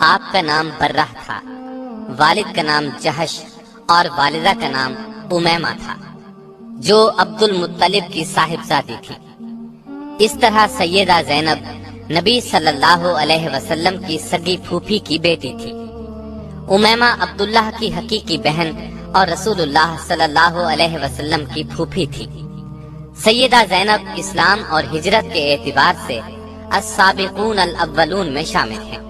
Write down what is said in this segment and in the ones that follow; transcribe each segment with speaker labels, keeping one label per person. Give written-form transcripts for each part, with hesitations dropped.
Speaker 1: آپ کا نام برہ تھا، والد کا نام جہش اور والدہ کا نام امیمہ تھا جو عبد المطلب کی صاحبزادی تھی۔ اس طرح سیدہ زینب نبی صلی اللہ علیہ وسلم کی سگی پھوپھی کی بیٹی تھی۔ امیمہ عبداللہ کی حقیقی بہن اور رسول اللہ صلی اللہ علیہ وسلم کی پھوپھی تھی۔ سیدہ زینب اسلام اور ہجرت کے اعتبار سے السابقون الاولون میں شامل ہیں۔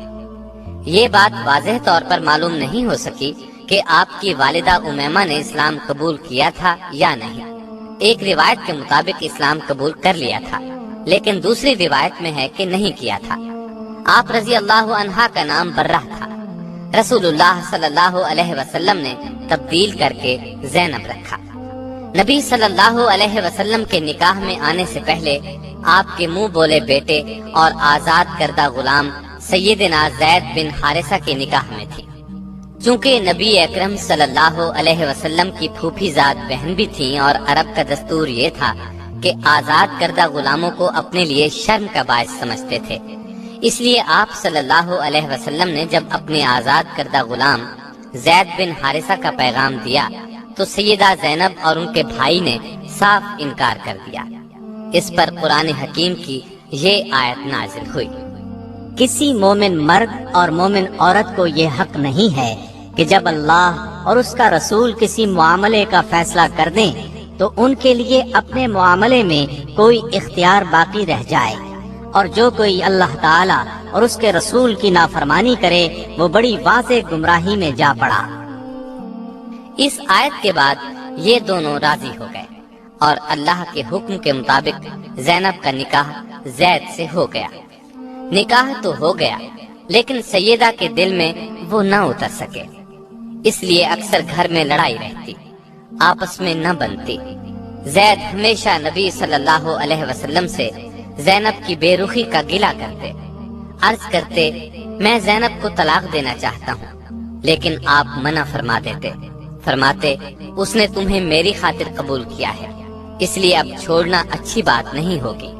Speaker 1: یہ بات واضح طور پر معلوم نہیں ہو سکی کہ آپ کی والدہ امیمہ نے اسلام قبول کیا تھا یا نہیں۔ ایک روایت کے مطابق اسلام قبول کر لیا تھا، لیکن دوسری روایت میں ہے کہ نہیں کیا تھا۔ آپ رضی اللہ عنہا کا نام برہ تھا، رسول اللہ صلی اللہ علیہ وسلم نے تبدیل کر کے زینب رکھا۔ نبی صلی اللہ علیہ وسلم کے نکاح میں آنے سے پہلے آپ کے منہ بولے بیٹے اور آزاد کردہ غلام سیدنا زید بن حارثہ کے نکاح میں تھی۔ چونکہ نبی اکرم صلی اللہ علیہ وسلم کی پھوپھی زاد بہن بھی تھیں اور عرب کا دستور یہ تھا کہ آزاد کردہ غلاموں کو اپنے لیے شرم کا باعث سمجھتے تھے، اس لیے آپ صلی اللہ علیہ وسلم نے جب اپنے آزاد کردہ غلام زید بن حارثہ کا پیغام دیا تو سیدہ زینب اور ان کے بھائی نے صاف انکار کر دیا۔ اس پر قرآن حکیم کی یہ آیت نازل ہوئی،
Speaker 2: کسی مومن مرد اور مومن عورت کو یہ حق نہیں ہے کہ جب اللہ اور اس کا رسول کسی معاملے کا فیصلہ کر دیں تو ان کے لیے اپنے معاملے میں کوئی اختیار باقی رہ جائے، اور جو کوئی اللہ تعالی اور اس کے رسول کی نافرمانی کرے وہ بڑی واضح گمراہی میں جا پڑا۔
Speaker 1: اس آیت کے بعد یہ دونوں راضی ہو گئے اور اللہ کے حکم کے مطابق زینب کا نکاح زید سے ہو گیا۔ نکاح تو ہو گیا لیکن سیدہ کے دل میں وہ نہ اتر سکے، اس لیے اکثر گھر میں لڑائی رہتی، آپس میں نہ بنتی۔ زید ہمیشہ نبی صلی اللہ علیہ وسلم سے زینب کی بے رخی کا گلہ کرتے، عرض کرتے میں زینب کو طلاق دینا چاہتا ہوں، لیکن آپ منع فرما دیتے، فرماتے اس نے تمہیں میری خاطر قبول کیا ہے، اس لیے اب چھوڑنا اچھی بات نہیں ہوگی،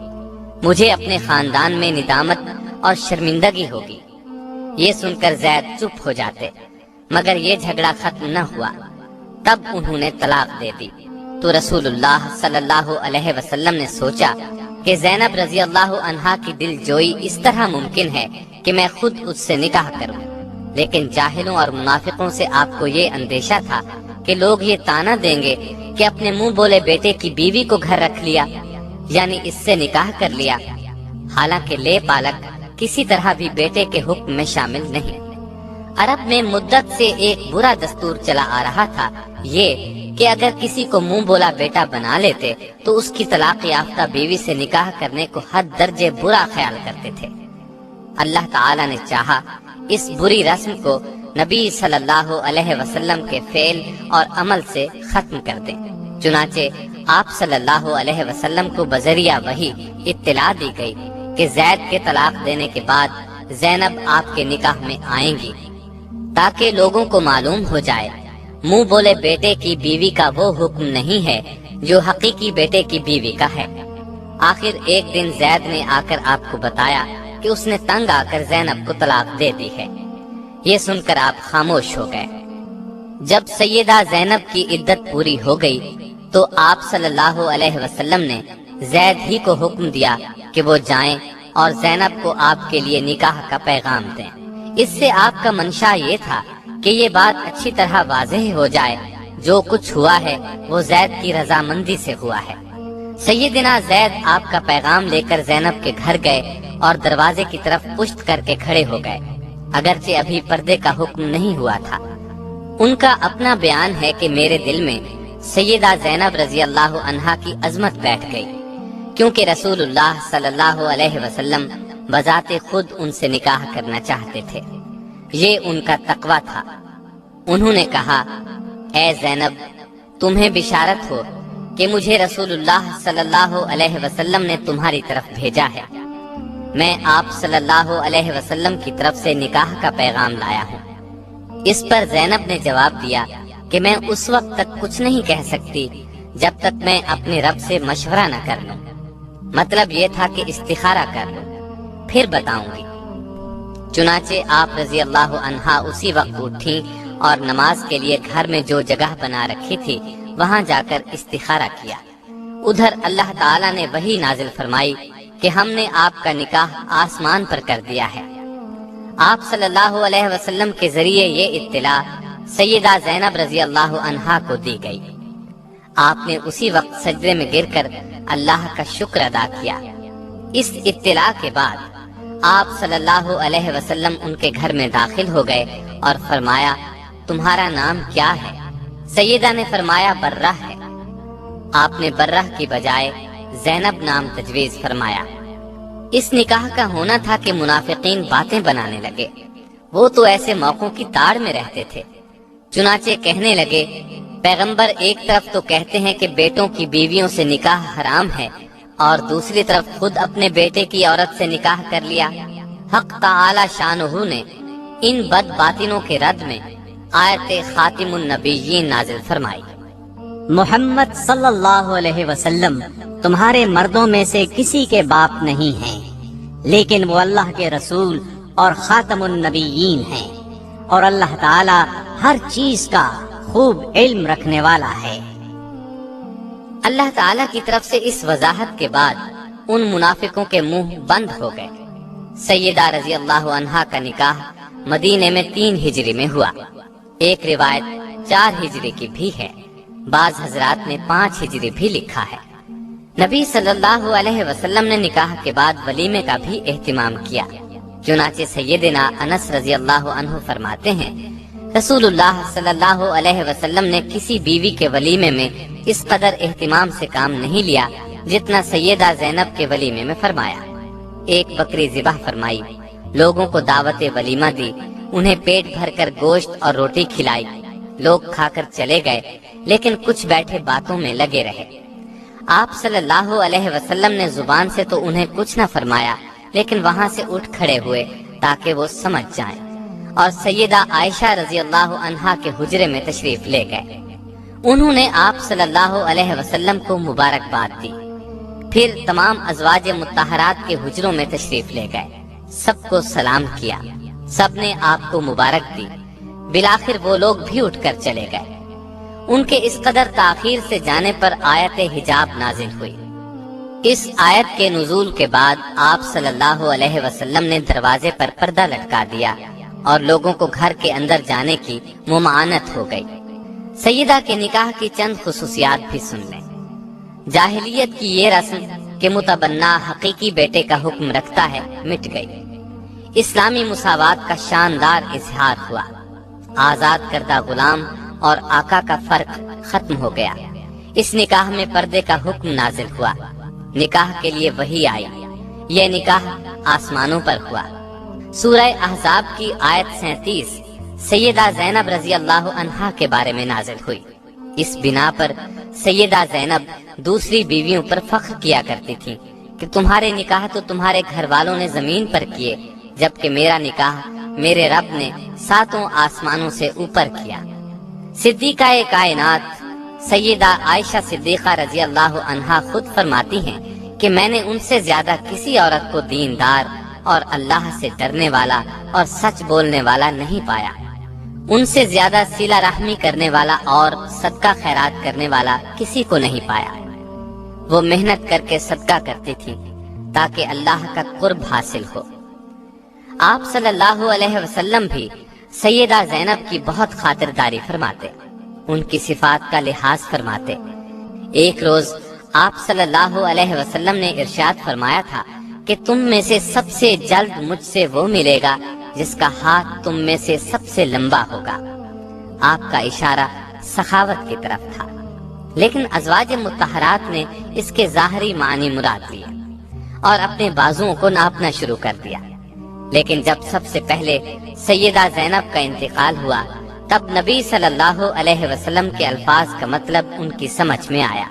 Speaker 1: مجھے اپنے خاندان میں ندامت اور شرمندگی ہوگی۔ یہ سن کر زید چپ ہو جاتے، مگر یہ جھگڑا ختم نہ ہوا، تب انہوں نے طلاق دے دی۔ تو رسول اللہ صلی اللہ علیہ وسلم نے سوچا کہ زینب رضی اللہ عنہا کی دل جوئی اس طرح ممکن ہے کہ میں خود اس سے نکاح کروں، لیکن جاہلوں اور منافقوں سے آپ کو یہ اندیشہ تھا کہ لوگ یہ طعنہ دیں گے کہ اپنے منہ بولے بیٹے کی بیوی کو گھر رکھ لیا، یعنی اس سے نکاح کر لیا، حالانکہ لے پالک کسی طرح بھی بیٹے کے حکم میں شامل نہیں۔ عرب میں مدت سے ایک برا دستور چلا آ رہا تھا، یہ کہ اگر کسی کو منہ بولا بیٹا بنا لیتے تو اس کی طلاق یافتہ بیوی سے نکاح کرنے کو حد درجے برا خیال کرتے تھے۔ اللہ تعالی نے چاہا اس بری رسم کو نبی صلی اللہ علیہ وسلم کے فعل اور عمل سے ختم کر دیں، چنانچہ آپ صلی اللہ علیہ وسلم کو بذریعہ وحی اطلاع دی گئی کہ زید کے طلاق دینے کے بعد زینب آپ کے نکاح میں آئیں گی، تاکہ لوگوں کو معلوم ہو جائے منہ بولے بیٹے کی بیوی کا وہ حکم نہیں ہے جو حقیقی بیٹے کی بیوی کا ہے۔ آخر ایک دن زید نے آ کر آپ کو بتایا کہ اس نے تنگ آ کر زینب کو طلاق دے دی ہے۔ یہ سن کر آپ خاموش ہو گئے۔ جب سیدہ زینب کی عدت پوری ہو گئی تو آپ صلی اللہ علیہ وسلم نے زید ہی کو حکم دیا کہ وہ جائیں اور زینب کو آپ کے لیے نکاح کا پیغام دیں۔ اس سے آپ کا منشا یہ تھا کہ یہ بات اچھی طرح واضح ہو جائے جو کچھ ہوا ہے وہ زید کی رضامندی سے ہوا ہے۔ سیدنا زید آپ کا پیغام لے کر زینب کے گھر گئے اور دروازے کی طرف پشت کر کے کھڑے ہو گئے، اگرچہ ابھی پردے کا حکم نہیں ہوا تھا۔ ان کا اپنا بیان ہے کہ میرے دل میں سیدہ زینب رضی اللہ عنہا کی عظمت بیٹھ گئی، کیونکہ رسول اللہ صلی اللہ علیہ وسلم بذات خود ان سے نکاح کرنا چاہتے تھے، یہ ان کا تقویٰ تھا۔ انہوں نے کہا، اے زینب، تمہیں بشارت ہو کہ مجھے رسول اللہ صلی اللہ علیہ وسلم نے تمہاری طرف بھیجا ہے، میں آپ صلی اللہ علیہ وسلم کی طرف سے نکاح کا پیغام لایا ہوں۔ اس پر زینب نے جواب دیا کہ میں اس وقت تک کچھ نہیں کہہ سکتی جب تک میں اپنے رب سے مشورہ نہ کر لوں، مطلب یہ تھا کہ استخارہ کر لوں، پھر بتاؤں گی۔ چنانچہ آپ رضی اللہ عنہا اسی وقت اٹھیں اور نماز کے لیے گھر میں جو جگہ بنا رکھی تھی وہاں جا کر استخارہ کیا۔ ادھر اللہ تعالیٰ نے وحی نازل فرمائی کہ ہم نے آپ کا نکاح آسمان پر کر دیا ہے۔ آپ صلی اللہ علیہ وسلم کے ذریعے یہ اطلاع سیدہ زینب رضی اللہ عنہا کو دی گئی۔ آپ نے اسی وقت سجدے میں گر کر اللہ کا شکر ادا کیا۔ اس اطلاع کے بعد آپ صلی اللہ علیہ وسلم ان کے گھر میں داخل ہو گئے اور فرمایا، تمہارا نام کیا ہے؟ سیدہ نے فرمایا، برہ ہے۔ آپ نے برہ کی بجائے زینب نام تجویز فرمایا۔ اس نکاح کا ہونا تھا کہ منافقین باتیں بنانے لگے، وہ تو ایسے موقعوں کی تاڑ میں رہتے تھے۔ چنانچہ کہنے لگے، پیغمبر ایک طرف تو کہتے ہیں کہ بیٹوں کی بیویوں سے نکاح حرام ہے، اور دوسری طرف خود اپنے بیٹے کی عورت سے نکاح کر لیا۔ حق تعالی شانہ نے ان بد باطنوں کے رد میں آیت خاتم النبیین نازل فرمائی۔
Speaker 2: محمد صلی اللہ علیہ وسلم تمہارے مردوں میں سے کسی کے باپ نہیں ہیں، لیکن وہ اللہ کے رسول اور خاتم النبیین ہیں، اور اللہ تعالی ہر چیز کا خوب علم رکھنے والا ہے۔
Speaker 1: اللہ تعالیٰ کی طرف سے اس وضاحت کے بعد ان منافقوں کے منہ بند ہو گئے۔ سیدہ رضی اللہ عنہا کا نکاح مدینے میں 3 ہجری میں ہوا۔ ایک روایت 4 ہجری کی بھی ہے، بعض حضرات نے 5 ہجری بھی لکھا ہے۔ نبی صلی اللہ علیہ وسلم نے نکاح کے بعد ولیمے کا بھی اہتمام کیا۔ چنانچہ سیدنا انس رضی اللہ عنہ فرماتے ہیں، رسول اللہ صلی اللہ علیہ وسلم نے کسی بیوی کے ولیمے میں اس قدر اہتمام سے کام نہیں لیا جتنا سیدہ زینب کے ولیمے میں فرمایا۔ ایک بکری ذبح فرمائی، لوگوں کو دعوت ولیمہ دی، انہیں پیٹ بھر کر گوشت اور روٹی کھلائی۔ لوگ کھا کر چلے گئے، لیکن کچھ بیٹھے باتوں میں لگے رہے۔ آپ صلی اللہ علیہ وسلم نے زبان سے تو انہیں کچھ نہ فرمایا، لیکن وہاں سے اٹھ کھڑے ہوئے تاکہ وہ سمجھ جائیں، اور سیدہ عائشہ رضی اللہ عنہا کے حجرے میں تشریف لے گئے۔ انہوں نے آپ صلی اللہ علیہ وسلم کو مبارکباد دی، پھر تمام ازواج مطہرات کے حجروں میں تشریف لے گئے، سب کو سلام کیا، سب نے آپ کو مبارک دی۔ بالآخر وہ لوگ بھی اٹھ کر چلے گئے۔ ان کے اس قدر تاخیر سے جانے پر آیت حجاب نازل ہوئی۔ اس آیت کے نزول کے بعد آپ صلی اللہ علیہ وسلم نے دروازے پر پردہ لٹکا دیا اور لوگوں کو گھر کے اندر جانے کی ممانعت ہو گئی۔ سیدہ کے نکاح کی چند خصوصیات بھی سن لیں۔ جاہلیت کی یہ رسم کہ متبنہ حقیقی بیٹے کا حکم رکھتا ہے مٹ گئی۔ اسلامی مساوات کا شاندار اظہار ہوا۔ آزاد کردہ غلام اور آقا کا فرق ختم ہو گیا۔ اس نکاح میں پردے کا حکم نازل ہوا۔ نکاح کے لیے وحی آئی۔ یہ نکاح آسمانوں پر ہوا۔ سورہ احزاب کی آیت 37 سیدہ زینب رضی اللہ عنہا کے بارے میں نازل ہوئی۔ اس بنا پر سیدہ زینب دوسری بیویوں پر فخر کیا کرتی تھی کہ تمہارے نکاح تو تمہارے گھر والوں نے زمین پر کیے، جبکہ میرا نکاح میرے رب نے 7 آسمانوں سے اوپر کیا۔ صدیقہ کائنات سیدہ عائشہ صدیقہ رضی اللہ عنہا خود فرماتی ہیں کہ میں نے ان سے زیادہ کسی عورت کو دیندار اور اللہ سے ڈرنے والا اور سچ بولنے والا نہیں پایا۔ ان سے زیادہ صلہ رحمی کرنے والا اور صدقہ خیرات کرنے والا کسی کو نہیں پایا۔ وہ محنت کر کے صدقہ کرتی تھی تاکہ اللہ کا قرب حاصل ہو۔ آپ صلی اللہ علیہ وسلم بھی سیدہ زینب کی بہت خاطرداری فرماتے، ان کی صفات کا لحاظ فرماتے۔ ایک روز آپ صلی اللہ علیہ وسلم نے ارشاد فرمایا تھا کہ تم میں سے سب سے جلد مجھ سے وہ ملے گا جس کا ہاتھ تم میں سے سب سے لمبا ہوگا۔ آپ کا اشارہ سخاوت کی طرف تھا، لیکن ازواج مطہرات نے اس کے ظاہری معنی مراد لیے اور اپنے بازوؤں کو ناپنا شروع کر دیا۔ لیکن جب سب سے پہلے سیدہ زینب کا انتقال ہوا، تب نبی صلی اللہ علیہ وسلم کے الفاظ کا مطلب ان کی سمجھ میں آیا،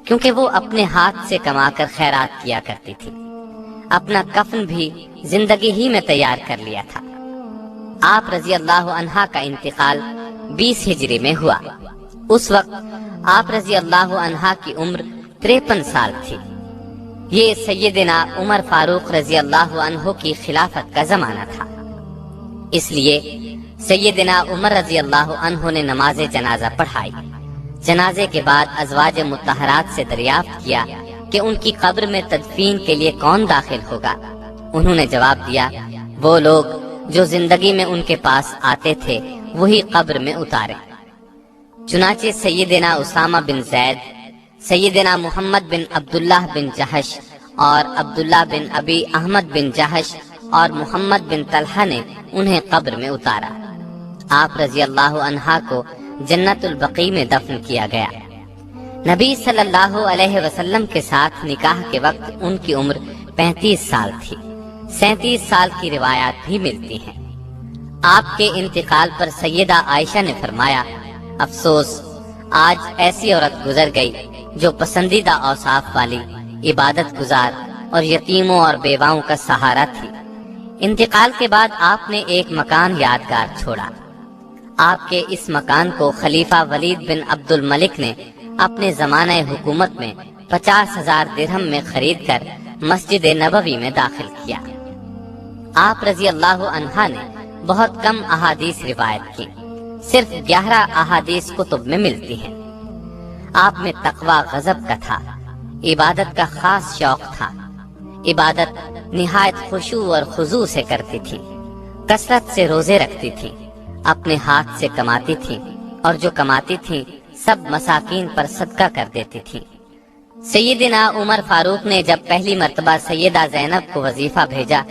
Speaker 1: کیونکہ وہ اپنے ہاتھ سے کما کر خیرات کیا کرتی تھی۔ اپنا کفن بھی زندگی ہی میں تیار کر لیا تھا۔ آپ رضی اللہ عنہا کا انتقال 20 ہجری میں ہوا۔ اس وقت آپ رضی اللہ عنہا کی عمر 53 سال تھی۔ یہ سیدنا عمر فاروق رضی اللہ عنہ کی خلافت کا زمانہ تھا۔ اس لیے سیدنا عمر رضی اللہ عنہ نے نماز جنازہ پڑھائی۔ جنازے کے بعد ازواج مطہرات سے دریافت کیا کہ ان کی قبر میں تدفین کے لیے کون داخل ہوگا۔ انہوں نے جواب دیا، وہ لوگ جو زندگی میں ان کے پاس آتے تھے وہی قبر میں اتارے۔ چنانچہ سیدنا اسامہ بن زید، سیدنا محمد بن عبداللہ بن جہش اور عبداللہ بن ابی احمد بن جہش اور محمد بن طلحہ نے انہیں قبر میں اتارا۔ آپ رضی اللہ عنہا کو جنت البقیع میں دفن کیا گیا۔ نبی صلی اللہ علیہ وسلم کے ساتھ نکاح کے وقت ان کی عمر 35 سال تھی۔ 37 سال کی روایات بھی ملتی ہیں۔ آپ کے انتقال پر سیدہ عائشہ نے فرمایا، افسوس، آج ایسی عورت گزر گئی جو پسندیدہ اوصاف والی، عبادت گزار اور یتیموں اور بیواؤں کا سہارا تھی۔ انتقال کے بعد آپ نے ایک مکان یادگار چھوڑا۔ آپ کے اس مکان کو خلیفہ ولید بن عبد الملک نے اپنے زمانہ حکومت میں 50,000 درہم میں خرید کر مسجد نبوی میں داخل کیا۔ آپ رضی اللہ عنہ نے بہت کم احادیث روایت کی، صرف 11 احادیث کتب میں ملتی ہیں۔ آپ میں تقوی غضب کا تھا، عبادت کا خاص شوق تھا۔ عبادت نہایت خشوع اور خضوع سے کرتی تھی، کثرت سے روزے رکھتی تھی، اپنے ہاتھ سے کماتی تھی اور جو کماتی تھی سب مساکین پر صدقہ کر دیتی تھی۔ سیدنا عمر فاروق نے جب پہلی مرتبہ سیدہ زینب کو وظیفہ بھیجا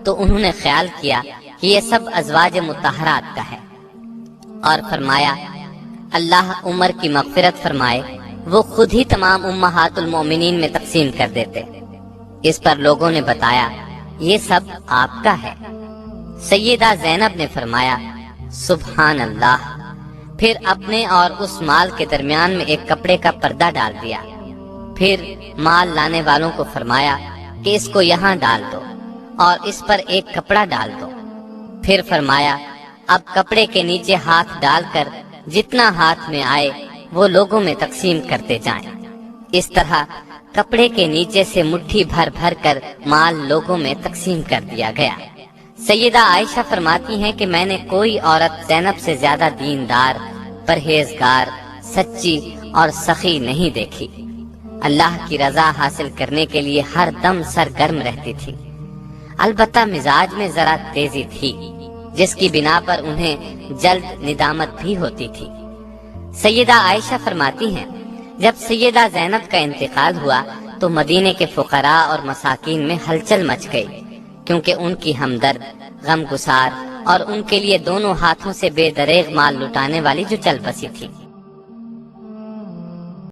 Speaker 1: تو انہوں نے خیال کیا کہ یہ سب ازواج مطہرات کا ہے، اور فرمایا، اللہ عمر کی مغفرت فرمائے، وہ خود ہی تمام امہات المومنین میں تقسیم کر دیتے۔ اس پر لوگوں نے بتایا، یہ سب آپ کا ہے۔ سیدہ زینب نے فرمایا، سبحان اللہ، پھر اپنے اور اس مال کے درمیان میں ایک کپڑے کا پردہ ڈال دیا۔ پھر مال لانے والوں کو فرمایا کہ اس کو یہاں ڈال دو اور اس پر ایک کپڑا ڈال دو۔ پھر فرمایا، اب کپڑے کے نیچے ہاتھ ڈال کر جتنا ہاتھ میں آئے وہ لوگوں میں تقسیم کرتے جائیں۔ اس طرح کپڑے کے نیچے سے مٹھی بھر بھر کر مال لوگوں میں تقسیم کر دیا گیا۔ سیدہ عائشہ فرماتی ہیں کہ میں نے کوئی عورت زینب سے زیادہ دیندار، پرہیزگار، سچی اور سخی نہیں دیکھی۔ اللہ کی رضا حاصل کرنے کے لیے ہر دم سرگرم رہتی تھی۔ البتہ مزاج میں ذرا تیزی تھی، جس کی بنا پر انہیں جلد ندامت بھی ہوتی تھی۔ سیدہ عائشہ فرماتی ہیں، جب سیدہ زینب کا انتقال ہوا تو مدینے کے فقراء اور مساکین میں ہلچل مچ گئی، کیونکہ ان کی ہمدرد، غم گسار اور ان کے لیے دونوں ہاتھوں سے بے دریغ مال لٹانے والی جو چل بسی تھی۔